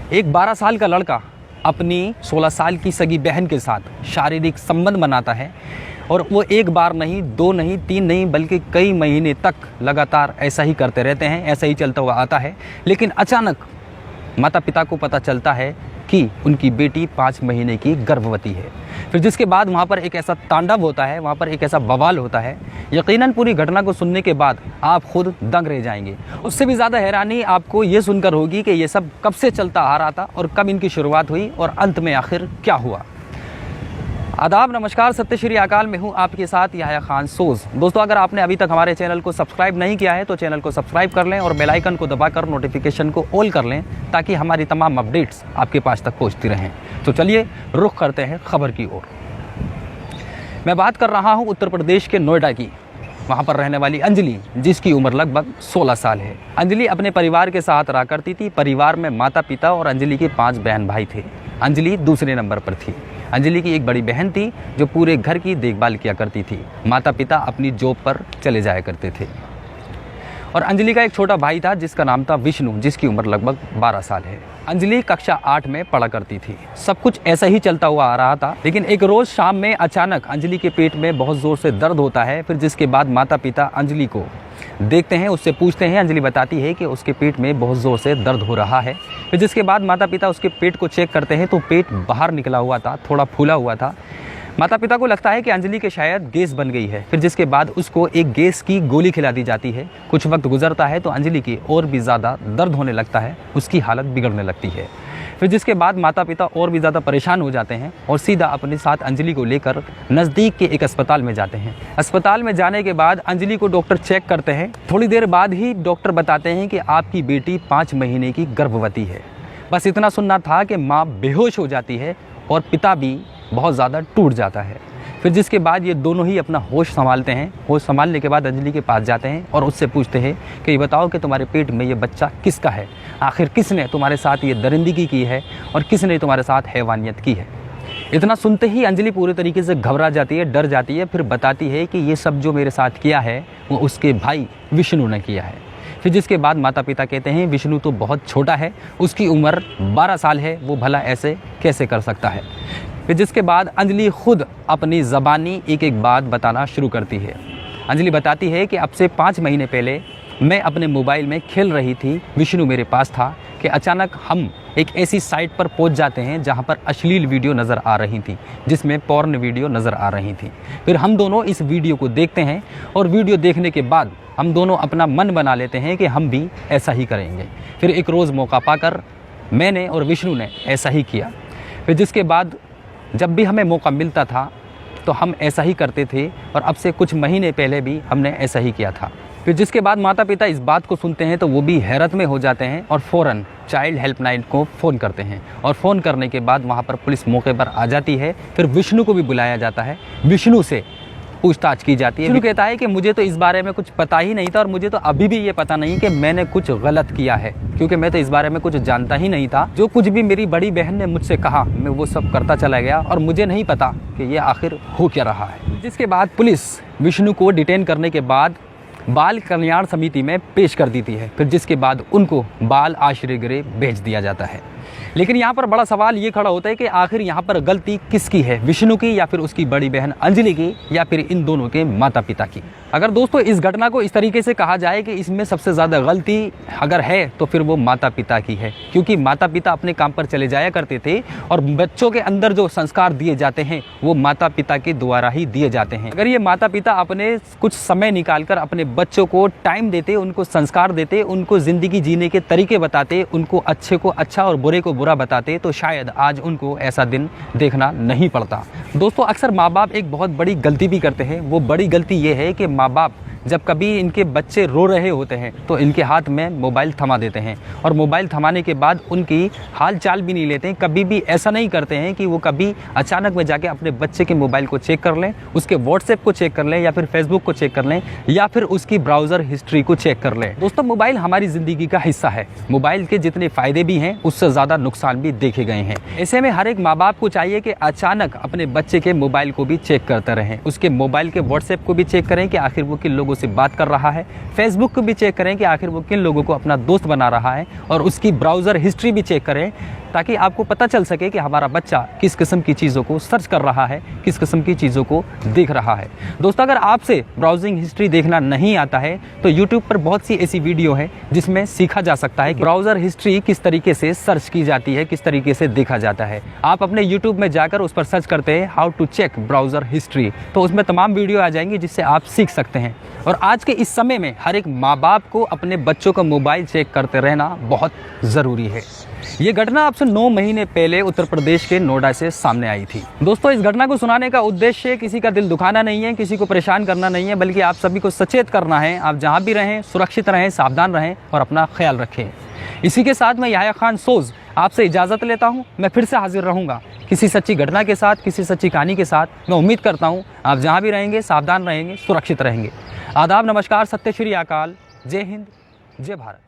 एक 12 साल का लड़का अपनी 16 साल की सगी बहन के साथ शारीरिक संबंध बनाता है और वो एक बार नहीं, दो नहीं, तीन नहीं, बल्कि कई महीने तक लगातार ऐसा ही करते रहते हैं, ऐसा ही चलता हुआ आता है। लेकिन अचानक माता पिता को पता चलता है कि उनकी बेटी 5 महीने की गर्भवती है। फिर जिसके बाद वहाँ पर एक ऐसा तांडव होता है, वहाँ पर एक ऐसा बवाल होता है, यकीनन पूरी घटना को सुनने के बाद आप खुद दंग रह जाएंगे। उससे भी ज़्यादा हैरानी आपको ये सुनकर होगी कि ये सब कब से चलता आ रहा था और कब इनकी शुरुआत हुई और अंत में आखिर क्या हुआ। आदाब, नमस्कार, सत्य श्री अकाल में हूँ आपके साथ याह्या खान सोज़। दोस्तों, अगर आपने अभी तक हमारे चैनल को सब्सक्राइब नहीं किया है तो चैनल को सब्सक्राइब कर लें और बेल आइकन को दबाकर नोटिफिकेशन को ऑल कर लें ताकि हमारी तमाम अपडेट्स आपके पास तक पहुँचती रहें। तो चलिए रुख करते हैं खबर की ओर। मैं बात कर रहा हूँ उत्तर प्रदेश के नोएडा की। वहाँ पर रहने वाली अंजलि, जिसकी उम्र लगभग 16 साल है। अंजलि अपने परिवार के साथ रहा करती थी। परिवार में माता पिता और अंजलि के 5 बहन भाई थे। अंजलि दूसरे नंबर पर थी। अंजलि की एक बड़ी बहन थी जो पूरे घर की देखभाल किया करती थी। माता पिता अपनी जॉब पर चले जाया करते थे और अंजलि का एक छोटा भाई था जिसका नाम था विष्णु, जिसकी उम्र लगभग 12 साल है। अंजलि कक्षा 8 में पढ़ा करती थी। सब कुछ ऐसा ही चलता हुआ आ रहा था। लेकिन एक रोज़ शाम में अचानक अंजलि के पेट में बहुत ज़ोर से दर्द होता है। फिर जिसके बाद माता पिता अंजलि को देखते हैं, उससे पूछते हैं। अंजलि बताती है कि उसके पेट में बहुत ज़ोर से दर्द हो रहा है। फिर जिसके बाद माता पिता उसके पेट को चेक करते हैं तो पेट बाहर निकला हुआ था, थोड़ा फूला हुआ था। माता पिता को लगता है कि अंजलि के शायद गैस बन गई है। फिर जिसके बाद उसको एक गैस की गोली खिला दी जाती है। कुछ वक्त गुजरता है तो अंजलि की और भी ज़्यादा दर्द होने लगता है, उसकी हालत बिगड़ने लगती है। फिर जिसके बाद माता पिता और भी ज़्यादा परेशान हो जाते हैं और सीधा अपने साथ अंजलि को लेकर नज़दीक के एक अस्पताल में जाते हैं। अस्पताल में जाने के बाद अंजलि को डॉक्टर चेक करते हैं। थोड़ी देर बाद ही डॉक्टर बताते हैं कि आपकी बेटी 5 महीने की गर्भवती है। बस इतना सुनना था कि माँ बेहोश हो जाती है और पिता भी बहुत ज़्यादा टूट जाता है। फिर जिसके बाद ये दोनों ही अपना होश संभालते हैं। होश संभालने के बाद अंजलि के पास जाते हैं और उससे पूछते हैं कि ये बताओ कि तुम्हारे पेट में ये बच्चा किसका है, आखिर किसने तुम्हारे साथ ये दरिंदगी की है और किसने तुम्हारे साथ हैवानियत की है। इतना सुनते ही अंजलि पूरी तरीके से घबरा जाती है, डर जाती है। फिर बताती है कि ये सब जो मेरे साथ किया है वो उसके भाई विष्णु ने किया है। फिर जिसके बाद माता पिता कहते हैं विष्णु तो बहुत छोटा है, उसकी उम्र 12 साल है, वो भला ऐसे कैसे कर सकता है। फिर जिसके बाद अंजलि खुद अपनी ज़बानी एक एक बात बताना शुरू करती है। अंजलि बताती है कि अब से 5 महीने पहले मैं अपने मोबाइल में खेल रही थी, विष्णु मेरे पास था कि अचानक हम एक ऐसी साइट पर पहुंच जाते हैं जहां पर अश्लील वीडियो नज़र आ रही थी, जिसमें पॉर्न वीडियो नज़र आ रही थी। फिर हम दोनों इस वीडियो को देखते हैं और वीडियो देखने के बाद हम दोनों अपना मन बना लेते हैं कि हम भी ऐसा ही करेंगे। फिर एक रोज़ मौका पाकर मैंने और विष्णु ने ऐसा ही किया। फिर जिसके बाद जब भी हमें मौका मिलता था तो हम ऐसा ही करते थे और अब से कुछ महीने पहले भी हमने ऐसा ही किया था। फिर जिसके बाद माता पिता इस बात को सुनते हैं तो वो भी हैरत में हो जाते हैं और फ़ौरन चाइल्ड हेल्पलाइन को फ़ोन करते हैं और फ़ोन करने के बाद वहाँ पर पुलिस मौके पर आ जाती है। फिर विष्णु को भी बुलाया जाता है। विष्णु से पूछताछ की जाती है। विष्णु कहता है कि मुझे तो इस बारे में कुछ पता ही नहीं था और मुझे तो अभी भी ये पता नहीं कि मैंने कुछ गलत किया है, क्योंकि मैं तो इस बारे में कुछ जानता ही नहीं था। जो कुछ भी मेरी बड़ी बहन ने मुझसे कहा मैं वो सब करता चला गया और मुझे नहीं पता कि ये आखिर हो क्या रहा है। जिसके बाद पुलिस विष्णु को डिटेन करने के बाद बाल कल्याण समिति में पेश कर देती है। फिर जिसके बाद उनको बाल आश्रय गृह भेज दिया जाता है। लेकिन यहाँ पर बड़ा सवाल ये खड़ा होता है कि आखिर यहाँ पर गलती किसकी है, विष्णु की या फिर उसकी बड़ी बहन अंजलि की या फिर इन दोनों के माता पिता की। अगर दोस्तों इस घटना को इस तरीके से कहा जाए कि इसमें सबसे ज़्यादा गलती अगर है तो फिर वो माता पिता की है, क्योंकि माता पिता अपने काम पर चले जाया करते थे और बच्चों के अंदर जो संस्कार दिए जाते हैं वो माता पिता के द्वारा ही दिए जाते हैं। अगर ये माता पिता अपने कुछ समय निकाल कर अपने बच्चों को टाइम देते, उनको संस्कार देते, उनको ज़िंदगी जीने के तरीके बताते, उनको अच्छे को अच्छा और बुरे को बुरा बताते तो शायद आज उनको ऐसा दिन देखना नहीं पड़ता। दोस्तों, अक्सर माँ बाप एक बहुत बड़ी गलती भी करते हैं। वो बड़ी गलती ये है कि माँ बाप जब कभी इनके बच्चे रो रहे होते हैं तो इनके हाथ में मोबाइल थमा देते हैं और मोबाइल थमाने के बाद उनकी हाल चाल भी नहीं लेते हैं। कभी भी ऐसा नहीं करते हैं कि वो कभी अचानक में जाके अपने बच्चे के मोबाइल को चेक कर लें, उसके व्हाट्सएप को चेक कर लें या फिर फेसबुक को चेक कर लें या फिर उसकी ब्राउज़र हिस्ट्री को चेक कर लें। दोस्तों, मोबाइल हमारी ज़िंदगी का हिस्सा है। मोबाइल के जितने फ़ायदे भी हैं उससे ज़्यादा नुकसान भी देखे गए हैं। ऐसे में हर एक माँ बाप को चाहिए कि अचानक अपने बच्चे के मोबाइल को भी चेक करते रहें, उसके मोबाइल के व्हाट्सएप को भी चेक करें कि आखिर वो किन लोगों से बात कर रहा है। फेसबुक को भी चेक करें कि आखिर वो किन लोगों को अपना दोस्त बना रहा है, और उसकी ब्राउज़र हिस्ट्री भी चेक करें ताकि आपको पता चल सके कि हमारा बच्चा किस किस्म की चीज़ों को सर्च कर रहा है, किस किस्म की चीज़ों को देख रहा है। दोस्तों, अगर आपसे ब्राउजिंग हिस्ट्री देखना नहीं आता है तो यूट्यूब पर बहुत सी ऐसी वीडियो है जिसमें सीखा जा सकता है कि ब्राउज़र हिस्ट्री किस तरीके से सर्च की जाती है, किस तरीके से देखा जाता है। आप अपने यूट्यूब में जाकर उस पर सर्च करते हैं how to check browser history, तो उसमें तमाम वीडियो आ जाएंगी जिससे आप सीख सकते हैं। और आज के इस समय में हर एक माँ बाप को अपने बच्चों का मोबाइल चेक करते रहना बहुत ज़रूरी है। ये घटना अब से 9 महीने पहले उत्तर प्रदेश के नोएडा से सामने आई थी। दोस्तों, इस घटना को सुनाने का उद्देश्य किसी का दिल दुखाना नहीं है, किसी को परेशान करना नहीं है, बल्कि आप सभी को सचेत करना है। आप जहाँ भी रहें सुरक्षित रहें, सावधान रहें और अपना ख्याल रखें। इसी के साथ मैं याह्या खान सोज़ आपसे इजाज़त लेता हूँ। मैं फिर से हाजिर रहूँगा किसी सच्ची घटना के साथ, किसी सच्ची कहानी के साथ। मैं उम्मीद करता हूँ आप जहाँ भी रहेंगे सावधान रहेंगे, सुरक्षित रहेंगे। आदाब, नमस्कार, सत्य श्री अकाल, जय हिंद, जय भारत।